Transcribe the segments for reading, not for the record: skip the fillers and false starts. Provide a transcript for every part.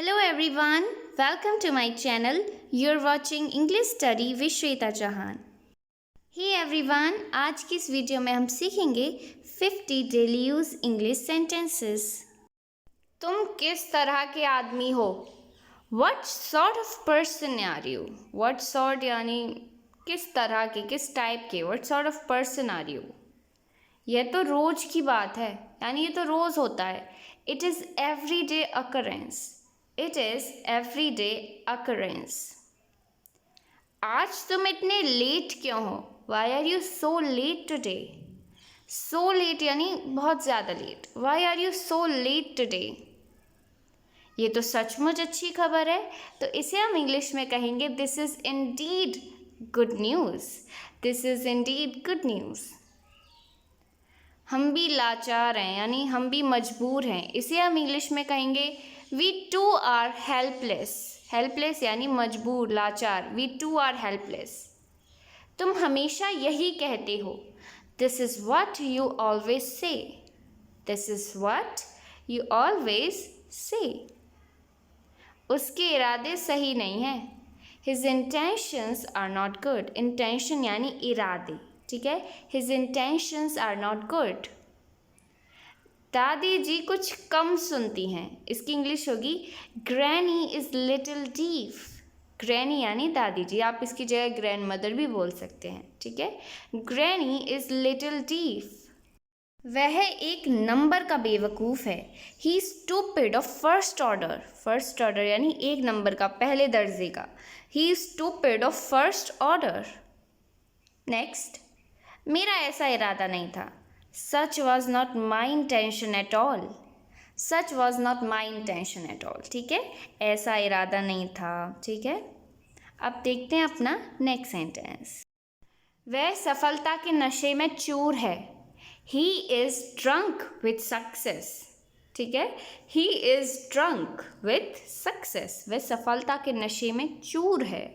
Hello everyone, welcome to my channel. You're watching English Study with Shweta Chauhan. Hey everyone, आज की इस video में हम सीखेंगे 50 डेली यूज इंग्लिश सेंटेंसेस। तुम किस तरह के आदमी हो? What sort of person are you? What sort यानी किस तरह के, किस टाइप के। What sort of person are you? यह तो रोज की बात है, यानी ये तो रोज होता है। It is everyday occurrence. It is everyday occurrence. आज तुम इतने लेट क्यों हो? Why are you so late today? So late यानी बहुत ज़्यादा late. Why are you so late today? ये तो सचमुच अच्छी खबर है, तो इसे हम इंग्लिश में कहेंगे This is indeed good news. This is indeed good news. हम भी लाचार हैं, यानी हम भी मजबूर हैं, इसे हम इंग्लिश में कहेंगे We too are helpless. Helpless यानी मजबूर, लाचार। We too are helpless. तुम हमेशा यही कहते हो। This is what you always say. This is what you always say. उसके इरादे सही नहीं हैं। His intentions are not good. Intention यानी इरादे, ठीक है। His intentions are not good. दादी जी कुछ कम सुनती हैं, इसकी इंग्लिश होगी granny is little deaf. Granny यानी दादी जी, आप इसकी जगह ग्रैंड मदर भी बोल सकते हैं, ठीक है। Granny is little deaf. वह एक नंबर का बेवकूफ़ है। He stupid of first order. First order यानी एक नंबर का, पहले दर्जे का। He stupid of first order. Next, मेरा ऐसा इरादा नहीं था। Such was not my intention at all. Such was not my intention at all. ठीक है, ऐसा इरादा नहीं था, ठीक है। अब देखते हैं अपना नेक्स्ट सेंटेंस। वह सफलता के नशे में चूर है। He is drunk with success. ठीक है, He is drunk with success. वह सफलता के नशे में चूर है।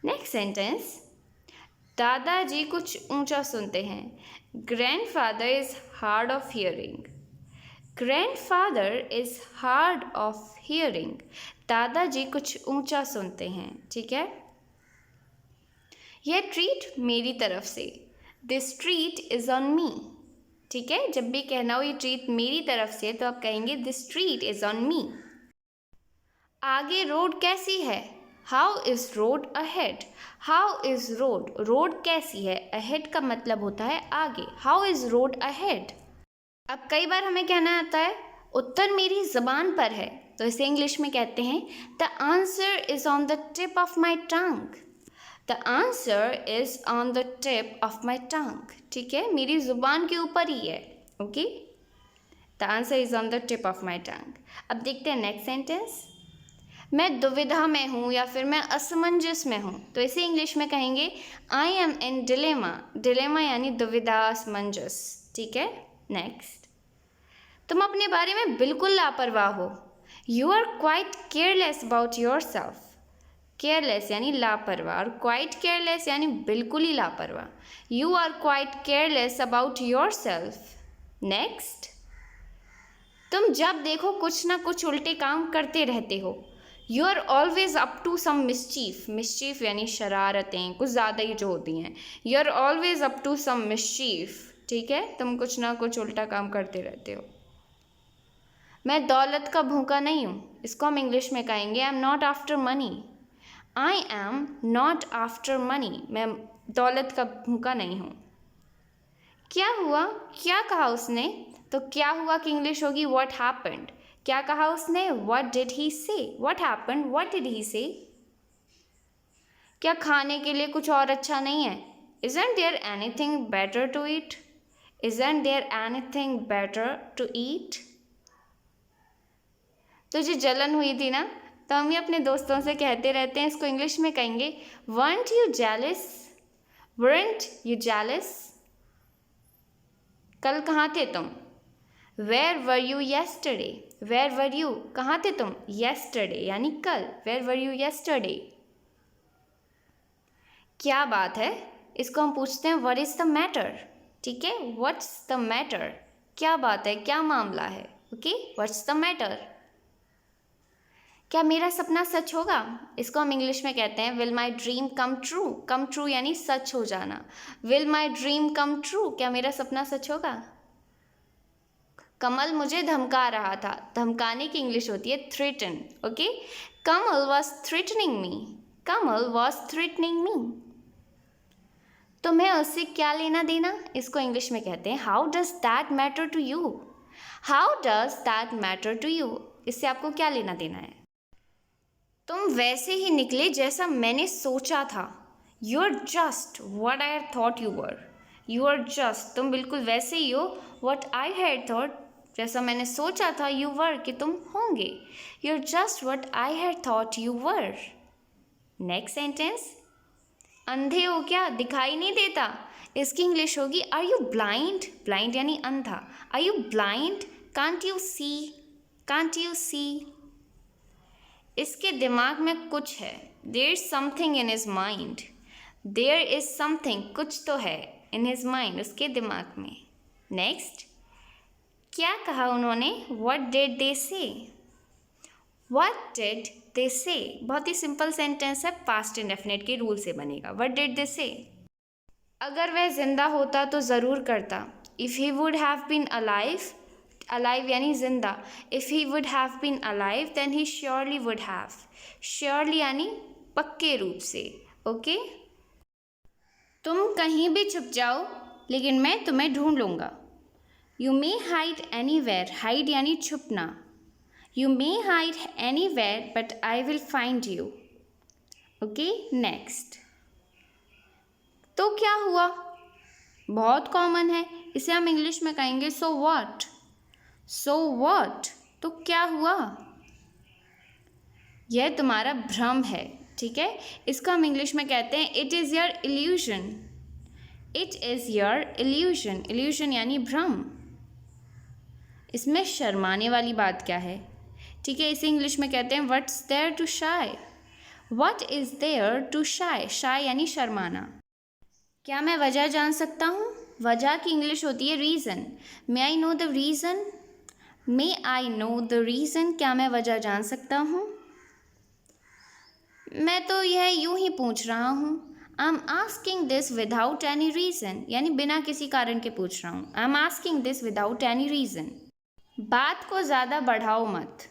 नेक्स्ट सेंटेंस, दादाजी कुछ ऊंचा सुनते हैं। Grandfather is hard of hearing. Grandfather is hard of hearing. दादाजी कुछ ऊंचा सुनते हैं, ठीक है। यह ट्रीट मेरी तरफ से। This treat is on me. ठीक है, जब भी कहना हो ये ट्रीट मेरी तरफ से तो आप कहेंगे This treat is on me. आगे रोड कैसी है? How is road ahead? How is road? Road कैसी है? Ahead का मतलब होता है आगे। How is road ahead? अब कई बार हमें कहना आता है उत्तर मेरी ज़बान पर है, तो इसे इंग्लिश में कहते हैं The answer is on the tip of my tongue. The answer is on the tip of my tongue. ठीक है, मेरी ज़ुबान के ऊपर ही है, okay. The answer is on the tip of my tongue. अब देखते हैं नेक्स्ट सेंटेंस। मैं दुविधा में हूँ या फिर मैं असमंजस में हूँ, तो इसे इंग्लिश में कहेंगे I am in dilemma. Dilemma यानी दुविधा, असमंजस, ठीक है। नेक्स्ट, तुम अपने बारे में बिल्कुल लापरवाह हो। You are quite careless about your self. Careless यानी लापरवाह और क्वाइट केयरलेस यानी बिल्कुल ही लापरवाह। You are quite careless about your self. Next, तुम जब देखो कुछ ना कुछ उल्टे काम करते रहते हो। You are always up to some mischief. Mischief यानी शरारतें, कुछ ज़्यादा ही जो होती हैं। You are always up to some mischief, ठीक है, तुम कुछ ना कुछ उल्टा काम करते रहते हो। मैं दौलत का भूखा नहीं हूँ, इसको हम इंग्लिश में कहेंगे I am not after money. I am not after money, मैं दौलत का भूखा नहीं हूँ। क्या हुआ? क्या कहा उसने? तो क्या हुआ की इंग्लिश होगी व्हाट हैपेंड। क्या कहा उसने? व्हाट डिड ही से। What happened, what did he से। क्या खाने के लिए कुछ और अच्छा नहीं है? Isn't there anything better to eat? Isn't there anything better to eat? तुझे जलन हुई थी ना, तो हम भी अपने दोस्तों से कहते रहते हैं, इसको इंग्लिश में कहेंगे weren't you jealous? Weren't you jealous? कल कहाँ थे तुम? Where were you yesterday? Where were you? कहाँ थे तुम? Yesterday यानी कल। Where were you yesterday? क्या बात है? इसको हम पूछते हैं What is the matter? ठीक है, What's the matter? क्या बात है, क्या मामला है? Okay, What's the matter? क्या मेरा सपना सच होगा? इसको हम इंग्लिश में कहते हैं will my dream come true. Come true यानी सच हो जाना। Will my dream come true, क्या मेरा सपना सच होगा? कमल मुझे धमका रहा था। धमकाने की इंग्लिश होती है threaten. Okay, Kamal was threatening me. Kamal was threatening me. तुम्हें उससे क्या लेना देना? इसको इंग्लिश में कहते हैं how does that matter to you. How does that matter to you, इससे आपको क्या लेना देना है? तुम वैसे ही निकले जैसा मैंने सोचा था। You are just what I had thought you were. You are just, तुम बिल्कुल वैसे ही हो। वट आई हैड थॉट, जैसा मैंने सोचा था। यू वर, कि तुम होंगे। You are just what I had thought you were. Next sentence, अंधे हो क्या? दिखाई नहीं देता। इसकी इंग्लिश होगी आर यू ब्लाइंड। ब्लाइंड यानी अंधा। Are you blind? Can't you see. Can't you see. इसके दिमाग में कुछ है। There is something in his mind. There is something, कुछ तो है, इन हिज माइंड, उसके दिमाग में। नेक्स्ट, क्या कहा उन्होंने? व्हाट डिड दे से। व्हाट डिड दे से, बहुत ही सिंपल सेंटेंस है, पास्ट इंडेफिनिट के रूल से बनेगा। व्हाट डिड दे से, अगर वह जिंदा होता तो ज़रूर करता। If he would have been alive, alive यानी जिंदा। If he would have been alive then he surely would have. Surely यानी पक्के रूप से। ओके, तुम कहीं भी छुप जाओ लेकिन मैं तुम्हें ढूंढ लूँगा। You may hide anywhere, hide यानी छुपना। You may hide anywhere but I will find you. Okay, next, तो क्या हुआ? बहुत कॉमन है, इसे हम इंग्लिश में कहेंगे सो व्हाट। सो व्हाट, तो क्या हुआ? यह तुम्हारा भ्रम है, ठीक है। इसको हम इंग्लिश में कहते हैं it is your illusion. It is your illusion. Illusion यानी भ्रम। इसमें शर्माने वाली बात क्या है? ठीक है, इसे इंग्लिश में कहते हैं what's there to shy. What is there to shy. Shy यानी शर्माना। क्या मैं वजह जान सकता हूँ? वजह की इंग्लिश होती है reason. May I know the reason. May I know the reason, क्या मैं वजह जान सकता हूँ? मैं तो यह यूं ही पूछ रहा हूँ। I am asking this without any reason, यानी बिना किसी कारण के पूछ रहा हूँ। I am asking this without any reason. बात को ज़्यादा बढ़ाओ मत।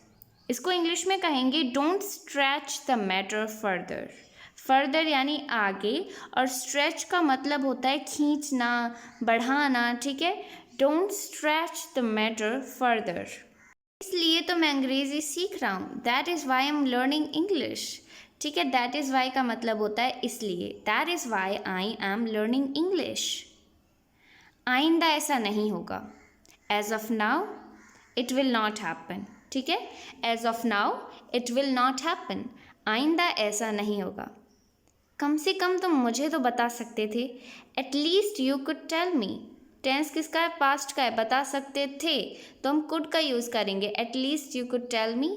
इसको इंग्लिश में कहेंगे don't stretch the matter further. Further यानी आगे, और स्ट्रेच का मतलब होता है खींचना, बढ़ाना, ठीक है। Don't stretch the matter further. इसलिए तो मैं अंग्रेज़ी सीख रहा हूँ। That is why I am learning English, ठीक है। दैट इज़ वाई का मतलब होता है इसलिए। That is why I am learning English. आइंदा ऐसा नहीं होगा। As of now it will not happen, ठीक है। As of now it will not happen, आइंदा ऐसा नहीं होगा। कम से कम तुम मुझे तो बता सकते थे। At least you could tell me. Tense किसका है? पास्ट का है। बता सकते थे तो हम कुड का यूज़ करेंगे। At least you could tell me.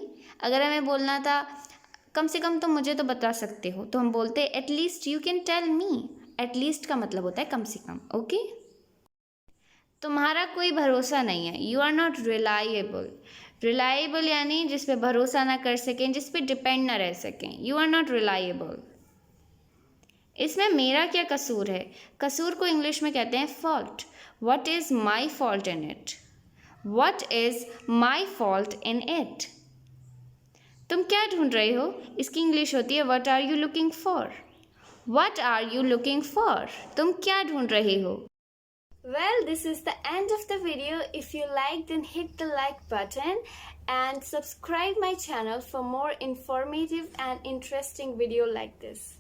अगर हमें बोलना था कम से कम तुम मुझे तो बता सकते हो, तो हम बोलते at least you can tell me. At least का मतलब होता है कम से कम। ओके, तुम्हारा कोई भरोसा नहीं है। You are not reliable. Reliable यानी जिस पे भरोसा ना कर सकें, जिस पे डिपेंड ना रह सकें। You are not reliable. इसमें मेरा क्या कसूर है? कसूर को इंग्लिश में कहते हैं fault. What is my fault in it. What is my fault in it. तुम क्या ढूंढ रहे हो? इसकी इंग्लिश होती है what are you looking for. What are you looking for, तुम क्या ढूंढ रहे हो? Well, this is the end of the video. If you like, then hit the like button and subscribe my channel for more informative and interesting video like this.